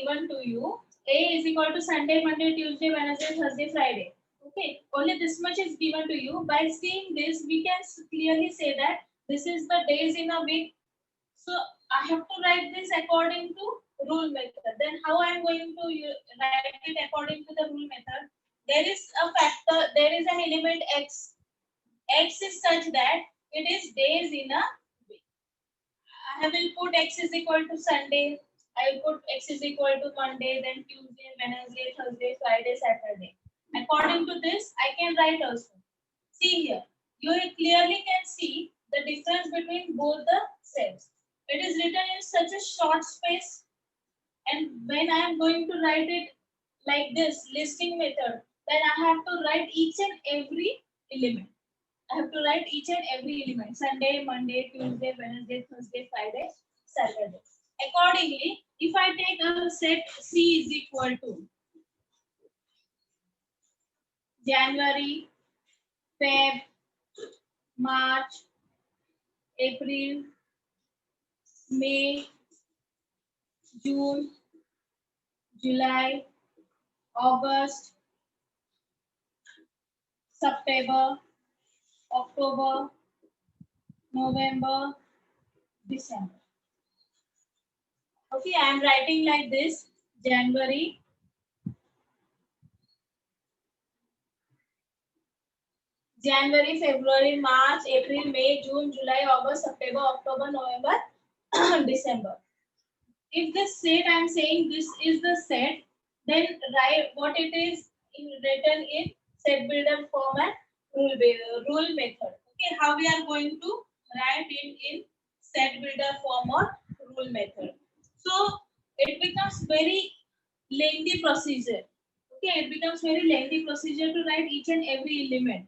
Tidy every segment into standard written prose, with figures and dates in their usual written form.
given to you. A is equal to Sunday, Monday, Tuesday, Wednesday, Thursday, Friday. Okay, only this much is given to you. By seeing this, we can clearly say that this is the days in a week. So I have to write this according to rule method. Then how I am going to write it according to the rule method? There is a factor, there is an element x. X is such that it is days in a week. I will put x is equal to Sunday. I will put x is equal to Monday, then Tuesday, Wednesday, Thursday, Friday, Saturday. According to this, I can write also. See here, you clearly can see the difference between both the cells. It is written in such a short space, and when I am going to write it like this, listing method, then I have to write each and every element. I have to write each and every element. Sunday, Monday, Tuesday, Wednesday, Thursday, Friday, Saturday. Accordingly, if I take a set C is equal to January, Feb, March, April, May, June, July, August, September, October, November, December. Okay, I am writing like this: January, February, March, April, May, June, July, August, September, October, November, December. If this set I am saying this is the set, then write what it is written in set builder format rule method. Okay, how we are going to write in set builder form or rule method. So it becomes very lengthy procedure. Okay, it becomes very lengthy procedure to write each and every element.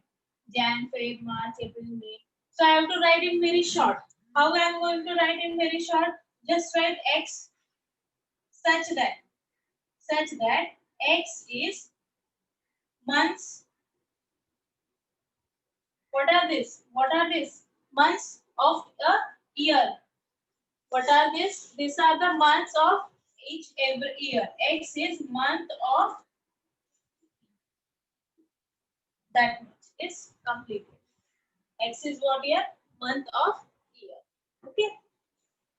Jan, Feb, March, April, May. So I have to write in very short. How I am going to write in very short? Just write X such that X is months. What are this? What are these? Months of a year. What are this? These are the months of each every year. X is month of that much is completed. X is what year? Month of year. Okay.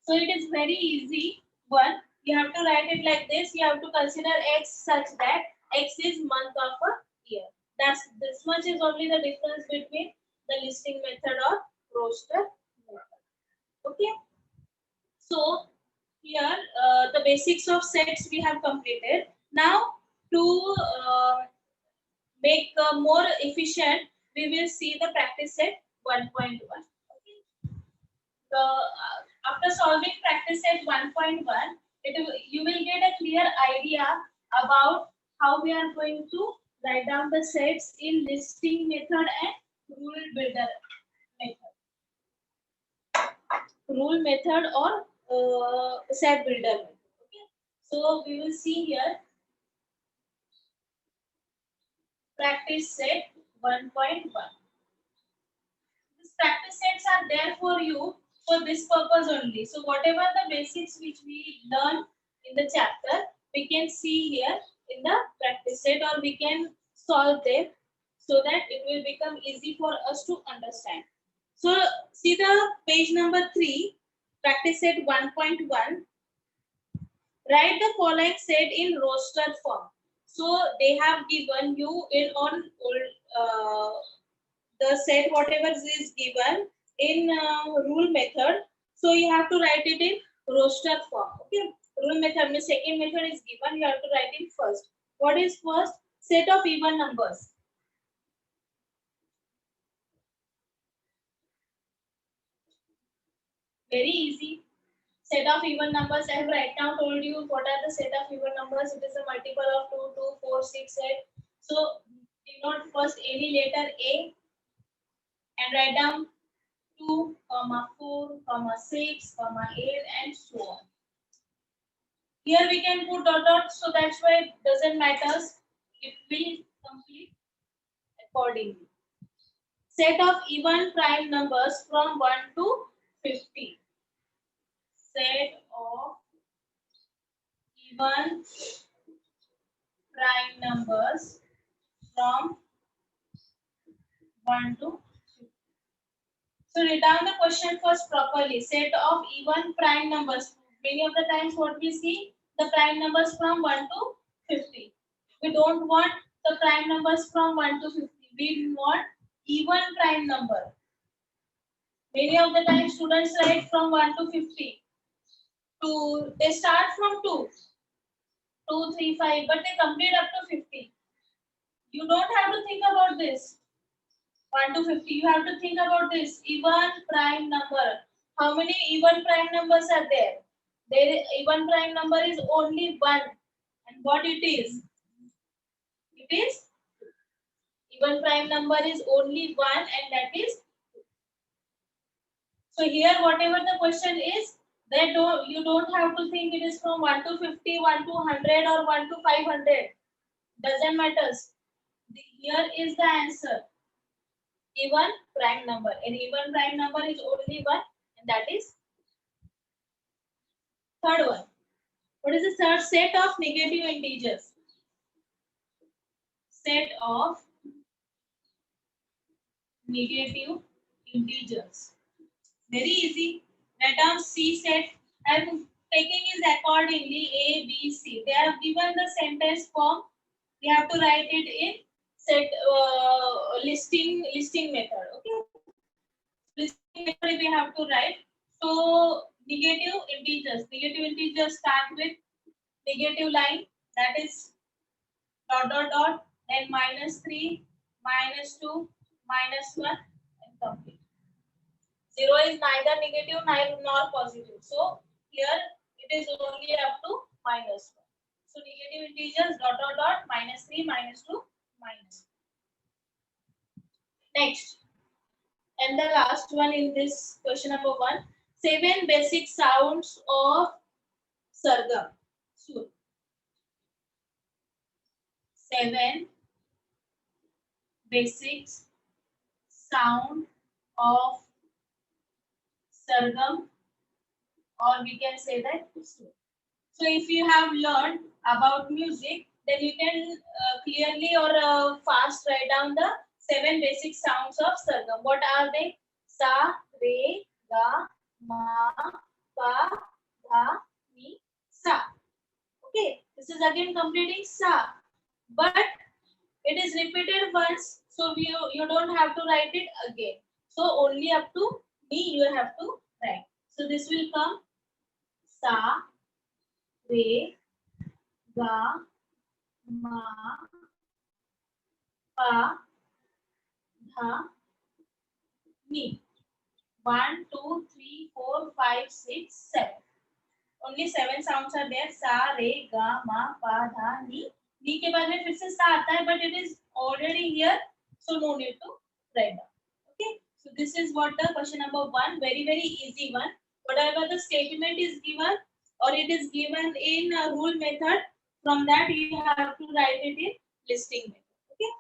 So it is very easy. One, you have to write it like this. You have to consider X such that X is month of a year. That's this much is only the difference between the listing method or roster method. Okay. So here the basics of sets we have completed. Now to make more efficient, we will see the practice set 1.1. Okay. So after solving practice set 1.1, you will get a clear idea about how we are going to write down the sets in listing method and rule builder method. Rule method or set builder method. Okay. So we will see here practice set 1.1. These practice sets are there for you for this purpose only. So whatever the basics which we learn in the chapter, we can see here in the practice set, or we can solve them so that it will become easy for us to understand. So see the page number 3, practice set 1.1. Write the following set in roster form. So they have given you in on the set whatever is given in rule method. So you have to write it in roster form. Okay, rule method means second method is given. You have to write it first. What is first? Set of even numbers. Very easy. Set of even numbers. I have right now told you what are the set of even numbers. It is a multiple of 2, 2, 4, 6, 8. So denote first any letter A and write down 2, 4, 6, 8 and so on. Here we can put dot dot, so that's why it doesn't matter. It will complete accordingly. Set of even prime numbers from 1 to 50. Set of even prime numbers from 1 to 50. So write down the question first properly. Set of even prime numbers. Many of the times what we see, the prime numbers from 1 to 50. We don't want the prime numbers from 1 to 50. We want even prime number. Many of the times students write from 1 to 50. They start from 2, 2, 3, 5, but they complete up to 50. You don't have to think about this. 1 to 50, you have to think about this. Even prime number. How many even prime numbers are there? Even prime number is only 1. And what it is? It is even prime number is only 1, and that is. So here whatever the question is, you don't have to think it is from 1 to 50, 1 to 100 or 1 to 500. Doesn't matter. Here is the answer. Even prime number. And even prime number is only 1, and that is third one. What is the third? Set of negative integers. Set of negative integers. Very easy. Write down C set. I'm taking is accordingly A, B, C. They have given the sentence form. We have to write it in set listing method. Okay. Listing method we have to write. So negative integers. Negative integers start with negative line. That is dot dot dot. Then -3, -2, -1, and complete. 0 is neither negative nor positive. So here it is only up to -1. So negative integers dot dot dot -3, -2, -1. Next, and the last one in this question number 1. 7 basic sounds of Sargam. So 7 basic sound of Sargam, or we can say that. So if you have learned about music, then you can clearly or fast write down the 7 basic sounds of Sargam. What are they? Sa, re, ga, ma, pa, dha, ni, sa. Okay, this is again completing sa, but it is repeated once, so you don't have to write it again. So only up to me you have to write. So this will come sa, re, ga, ma, pa, dha, ni. 1, 2, 3, 4, 5, 6, 7. Only 7 sounds are there. Sa, re, ga, ma, pa, dha, ni. Ni के बाद में फिर से सा आता है, but it is already here, so no need to write down. Okay, so this is what the question number 1. Very easy one. Whatever the statement is given, or it is given in a rule method, from that you have to write it in listing method. Okay,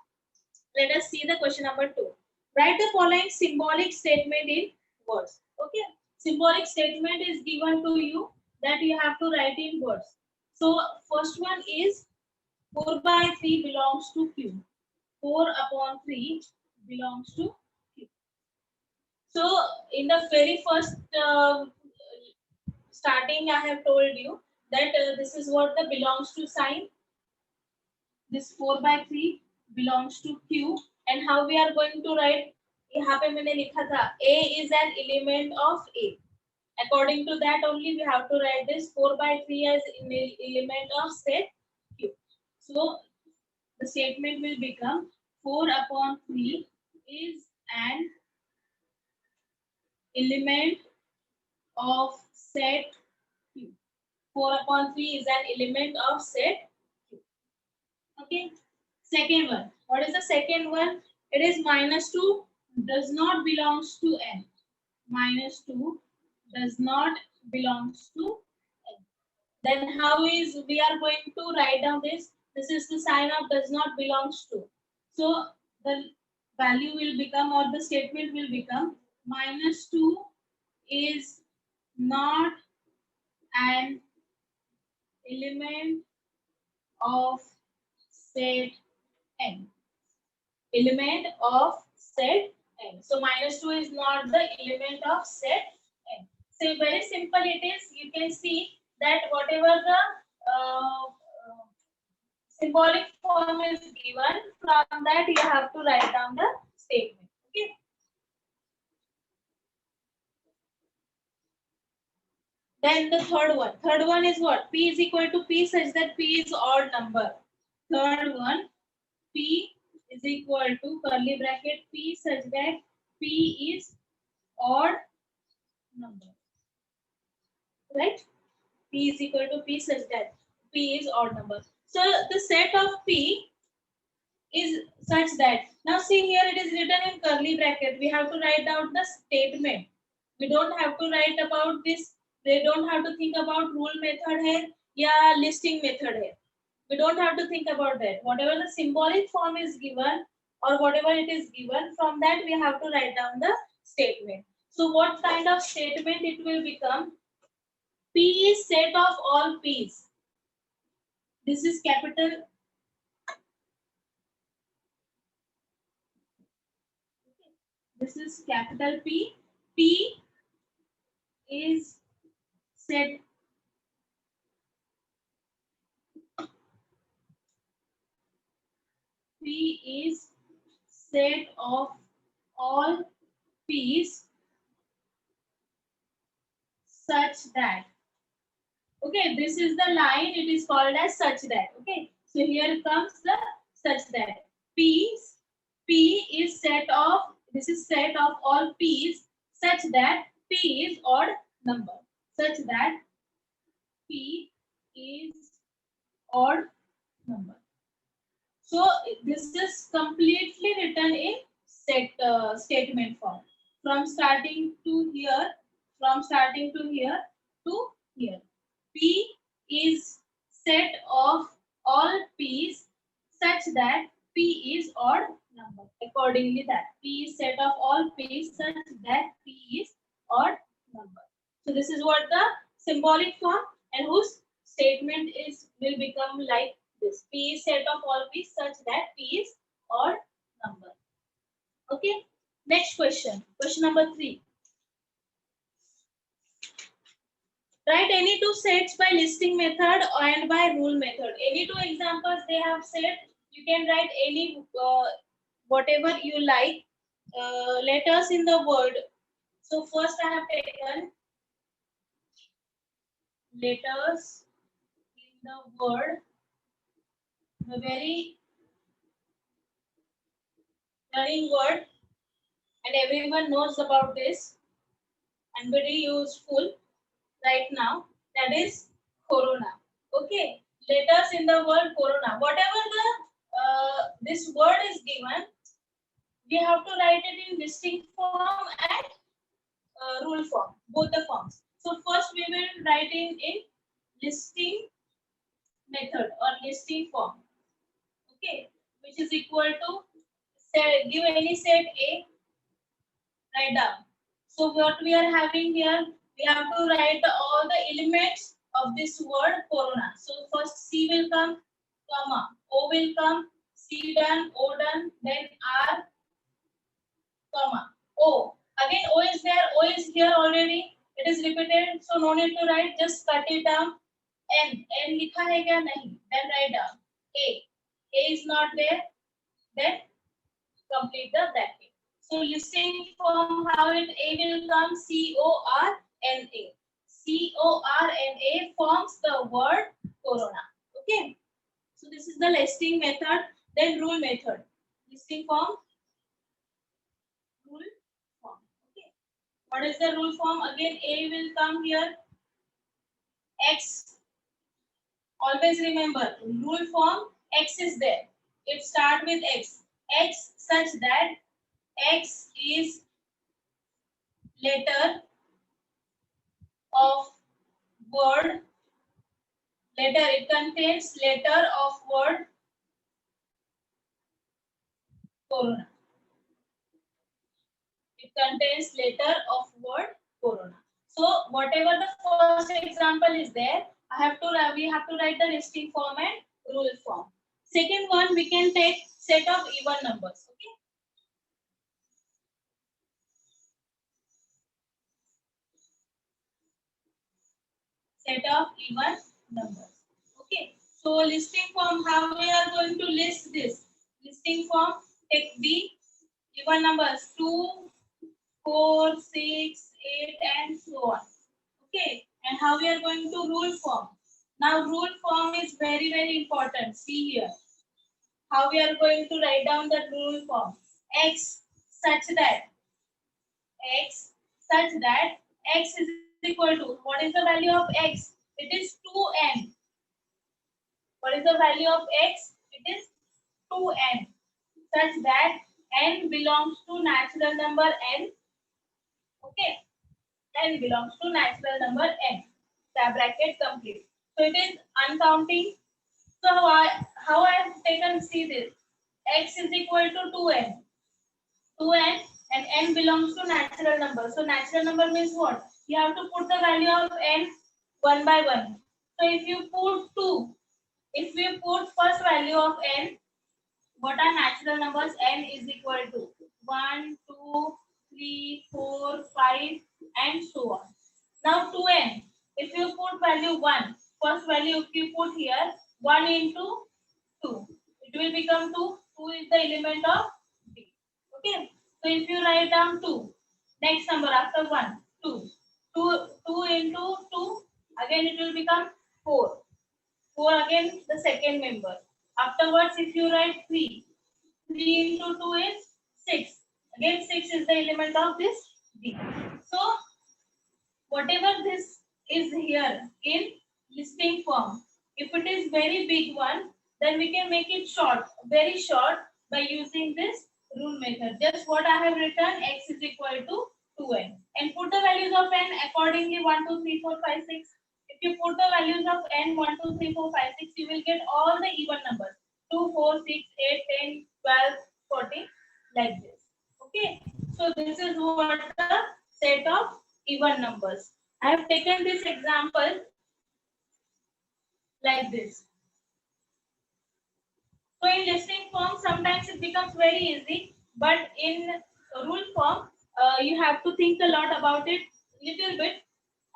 let us see the question number 2. Write the following symbolic statement in words. Okay, symbolic statement is given to you that you have to write in words. So first one is 4/3 belongs to Q. 4/3 belongs to Q. So in the very first starting, I have told you that this is what the belongs to sign. This 4/3 belongs to Q, and how we are going to write? यहाँ पे मैंने लिखा था A is an element of A. According to that only we have to write this 4/3 as an element of set Q. So the statement will become 4/3 is an element of set Q. 4/3 is an element of set Q. Okay. Second one. What is the second one? It is -2 does not belongs to n. -2 does not belongs to n. Then how is we are going to write down this? This is the sign of does not belongs to. So the value will become, or the statement will become, -2 is not an element of set n. Element of set n. So -2 is not the element of set n. So very simple it is. You can see that whatever the symbolic form is given, from that you have to write down the statement. Okay. Then the third one. Third one is what? P is equal to P such that P is odd number. Third one, P is equal to curly bracket P such that P is odd number. Right? P is equal to P such that P is odd number. So the set of P is such that, now see here it is written in curly bracket. We have to write down the statement. We don't have to write about this. They don't have to think about rule method here, yeah, listing method here. We don't have to think about that. Whatever the symbolic form is given or whatever it is given, from that we have to write down the statement. So what kind of statement it will become? P is set of all P's. This is capital. This is capital P. P is set P is set of all P's such that. Okay, this is the line. It is called as such that. Okay, so here comes the such that. P is set of, this is set of all P's such that P is odd number. Such that P is odd number. So this is completely written in statement form. From starting to here to here. P is set of all P's such that P is odd number. Accordingly that P is set of all P's such that P is odd number. So this is what the symbolic form, and whose statement is will become like this. P is set of all P's such that P is odd number. Okay. Next question. Question number 3. Write any two sets by listing method and by rule method. Any two examples they have said. You can write any whatever you like. Letters in the word. So first I have taken letters in the word. The very learning word, and everyone knows about this and very useful right now. That is corona. Okay. Letters in the word corona. Whatever the this word is given, we have to write it in listing form and rule form, both the forms. So first we will write in listing method or listing form. Okay, which is equal to set, give any set A, write down. So what we are having here, we have to write all the elements of this word corona. So first C will come, comma, O will come, C done, O done, then R, comma, O. Again O is there, O is here already. It is repeated, so no need to write, just cut it down. N लिखा है क्या नहीं? Then write down A is not there, then complete the bracket. So listing form, how it A will come, CORNA. CORNA forms the word corona. Okay. So this is the listing method. Then rule method. Listing form, rule form. Okay. What is the rule form? Again A will come here. X. Always remember, rule form, X is there. It start with X. X such that X is letter of word. Letter, it contains letter of word corona. It contains letter of word corona. So whatever the first example is there, We have to write the listing form and rule form. Second one, we can take set of even numbers. Okay. Set of even numbers. Okay. So listing form, how we are going to list this? Listing form, take the even numbers 2, 4, 6, 8, and so on. Okay. And how we are going to rule form? Now rule form is very important. See here. How we are going to write down the rule form? X such that x such that x is equal to, what is the value of x? It is 2n. What is the value of x? It is 2n. Such that n belongs to natural number n. Okay. N belongs to natural number n. The bracket complete. So it is uncounting. So how I have taken, see this. X is equal to 2n. 2n and n belongs to natural number. So natural number means what? You have to put the value of n one by one. So if you put 2, if we put first value of n, what are natural numbers? N is equal to 1, 2, 3, 4, 5 and so on. Now 2n, if you put value 1, first value if you put here 1 into 2, it will become 2. 2 is the element of B. Okay. So if you write down 2, next number after 1, 2. 2 into 2, again it will become 4. 4 again the second member. Afterwards, if you write 3, 3 into 2 is 6. Again 6 is the element of this B. So whatever this is here in listing form, if it is very big one, then we can make it short, very short, by using this rule method. Just what I have written, x is equal to 2n, and put the values of n accordingly, 1, 2, 3, 4, 5, 6. If you put the values of n 1, 2, 3, 4, 5, 6, you will get all the even numbers 2, 4, 6, 8, 10, 12, 14, like this. Okay, so this is what the set of even numbers. I have taken this example like this. So in listing form, sometimes it becomes very easy, but in rule form, you have to think a lot about it, little bit,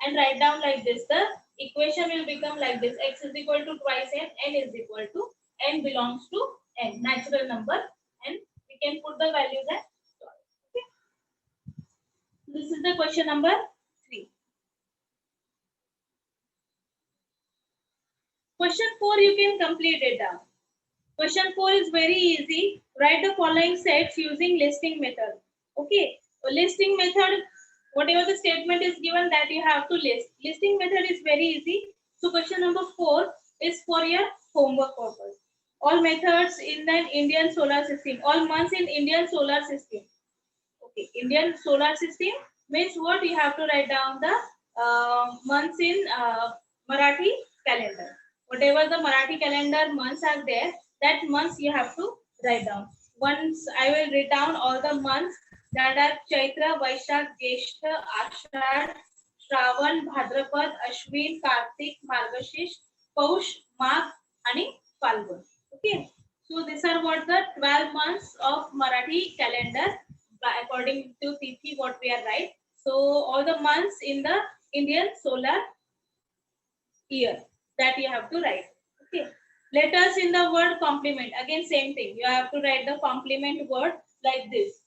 and write down like this. The equation will become like this: x is equal to twice n is equal to n belongs to n, natural number, and we can put the values and solve. Okay. This is the question number 3. Question 4, you can complete it down. Question 4 is very easy. Write the following sets using listing method. Okay. So listing method, whatever the statement is given, that you have to list. Listing method is very easy. So question number 4 is for your homework purpose. All methods in the Indian solar system. All months in Indian solar system. Okay. Indian solar system means what? You have to write down the months in Marathi calendar. Whatever the Marathi calendar months are there, that months you have to write down. Once I will write down all the months that are Chaitra, Vaishak, Jyeshtha, Ashad, Shravan, Bhadrapad, Ashwin, Kartik, Margashish, Paush, Magh, and Falgun. Okay. So these are what the 12 months of Marathi calendar according to Tithi what we are right. So all the months in the Indian solar year that you have to write. Okay. Letters in the word complement. Again same thing. You have to write the complement word like this.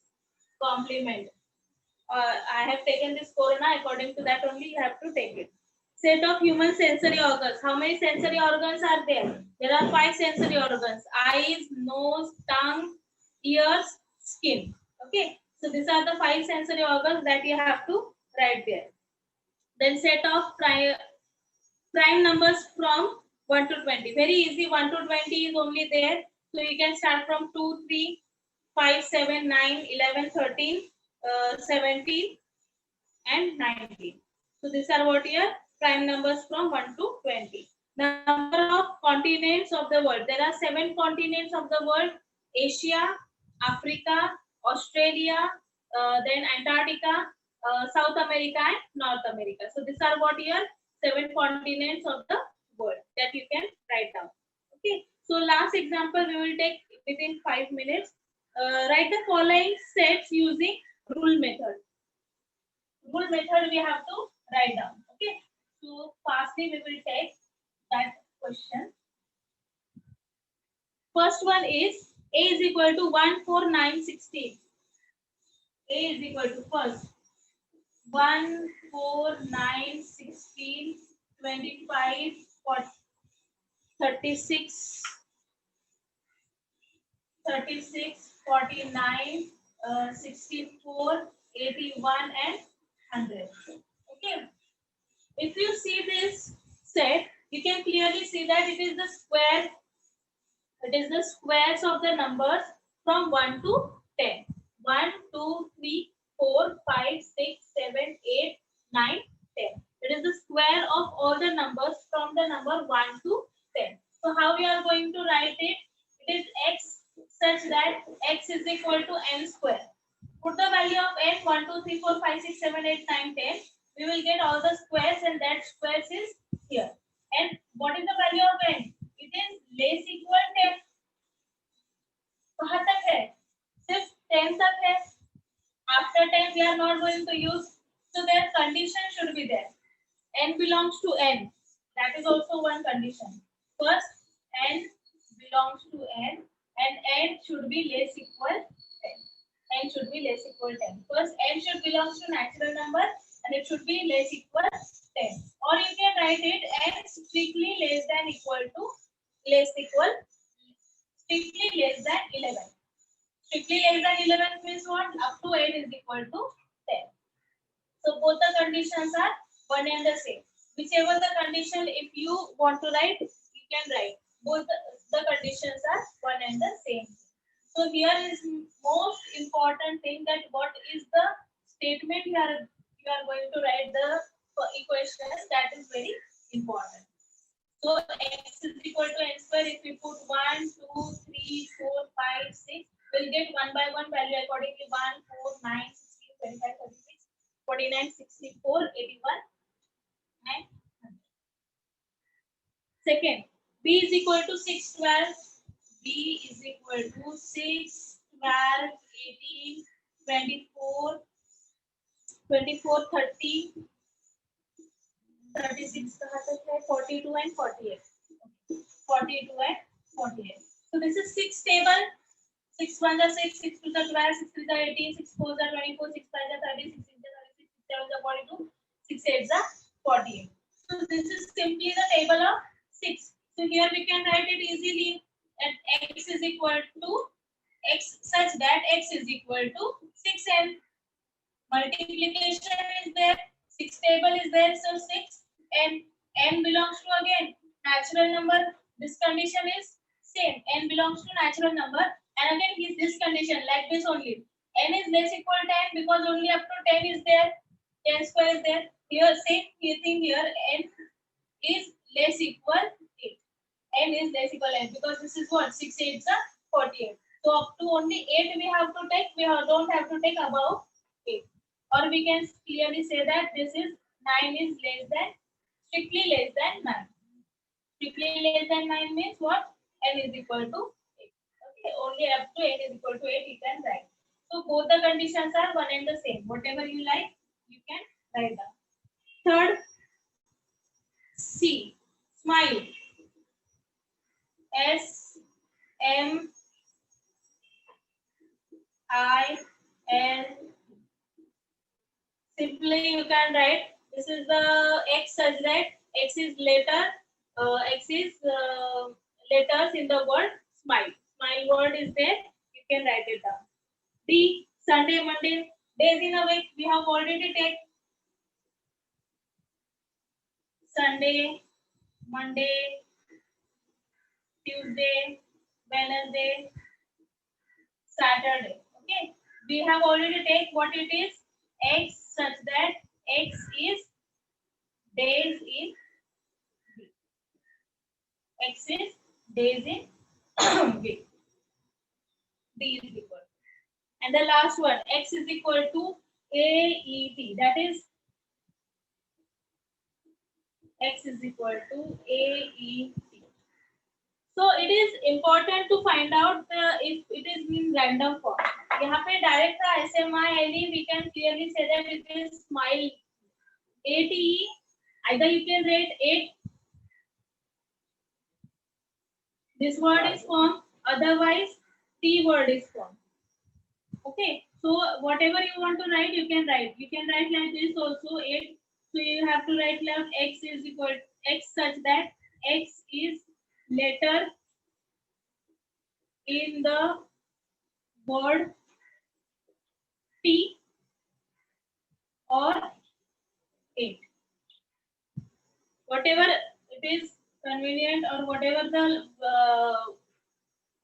Complement. I have taken this corona, according to that only you have to take it. Set of human sensory organs. How many sensory organs are there? There are 5 sensory organs: eyes, nose, tongue, ears, skin. Okay. So these are the 5 sensory organs that you have to write there. Then set of prime numbers from 1 to 20. Very easy. 1 to 20 is only there. So you can start from 2, 3, 5, 7, 9, 11, 13, 17 and 19. So these are what your prime numbers from 1 to 20. Number of continents of the world. There are 7 continents of the world: Asia, Africa, Australia, then Antarctica, South America and North America. So these are what your 7 continents of the word that you can write down. Okay. So last example we will take within 5 minutes. Write the following sets using rule method. Rule method we have to write down. Okay. So fastly we will take that question. First one is A is equal to 1, 4, 9, 16. A is equal to first 1, 4, 9, 16, 25, 40, 36, 36, 49, 64, 81 and 100. Okay. If you see this set, you can clearly see that it is the square. It is the squares of the numbers from 1 to 10. 1, 2, 3, 4, 5, 6, 7, 8, 9, 10. It is the square of all the numbers from the number 1 to 10. So how we are going to write it? It is x such that x is equal to n square. Put the value of n 1, 2, 3, 4, 5, 6, 7, 8, 9, 10. We will get all the squares and that squares is here. And what is the value of n? It is less equal 10. कहाँ तक है? सिर्फ 10 तक है. After 10 we are not going to use. So their condition should be there. N belongs to n. That is also one condition. First, n belongs to n and n should be less equal 10. N should be less equal 10. First, n should belong to natural number and it should be less equal 10. Or you can write it n strictly less than equal to strictly less than 11. Strictly less than 11 means what? Up to n is equal to 10. So both the conditions are one and the same. Whichever the condition, if you want to write, you can write. Both the conditions are one and the same. So here is most important thing that what is the statement you are going to write the equations. That is very important. So x is equal to n square. If we put 1, 2, 3, 4, 5, 6, we'll get one by one value accordingly. 1, 4, 9, 16, 25, 36, 49, 64, 81, and 100. Second, b is equal to 6, 12. B is equal to 6, 12, 18, 24, 24, 30, 36, 42 and 48. 42 and 48. So this is 6 table. 6 1 are 6, 6 2 are 12, 6 3 are 18, 6 4 are 24, 6 5 are 30, 6 6 are 36, 6 7 are 42, 6 8 are 48. So this is simply the table of 6. So here we can write it easily at x is equal to x such that x is equal to 6n. Multiplication is there, 6 table is there, so 6 and n belongs to again natural number. This condition is same, n belongs to natural number, and again is this condition like this only. N is less equal to 10 because only up to 10 is there, 10 square is there. Here same thing here, n is less equal 8. N is less equal 8 because this is what 6 8 are 48. So up to only 8 we have to take. We don't have to take above 8. Or we can clearly say that this is 9 is less than, strictly less than 9. Strictly less than 9 means what? N is equal to 8. Okay, only up to n is equal to 8 you can write. So both the conditions are one and the same. Whatever you like, you can write down. Third, C, smile. S M I L. Simply you can write this is the x such that x is letter, x is letters in the word smile. Smile word is there. You can write it down. D, Sunday, Monday, days in a week. We have already taken Sunday, Monday, Tuesday, Wednesday, Saturday. Okay, we have already taken what it is x such that x is days in week. X is days in week. D is equal. And the last one, x is equal to AET. That is x is equal to AET. So it is important to find out if it is in random form. यहाँ पे direct का SMILE we can clearly say that it is smile. ATE, either you can write 8. This word is formed, otherwise T word is formed. Okay, so whatever you want to write, you can write. You can write like this also 8. So you have to write like x is equal to x such that x is letter in the word T or 8. Whatever it is convenient or whatever the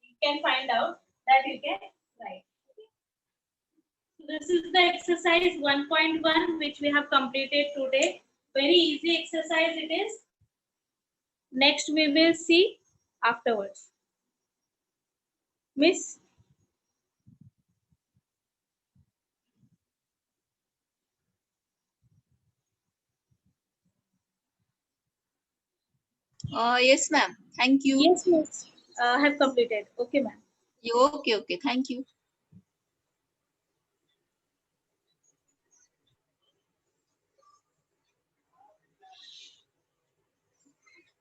you can find out that you can write. This is the exercise 1.1 which we have completed today. Very easy exercise it is. Next we will see afterwards. Miss? Yes, ma'am. Thank you. Yes, yes. Have completed. Okay, ma'am. Okay, okay. Thank you.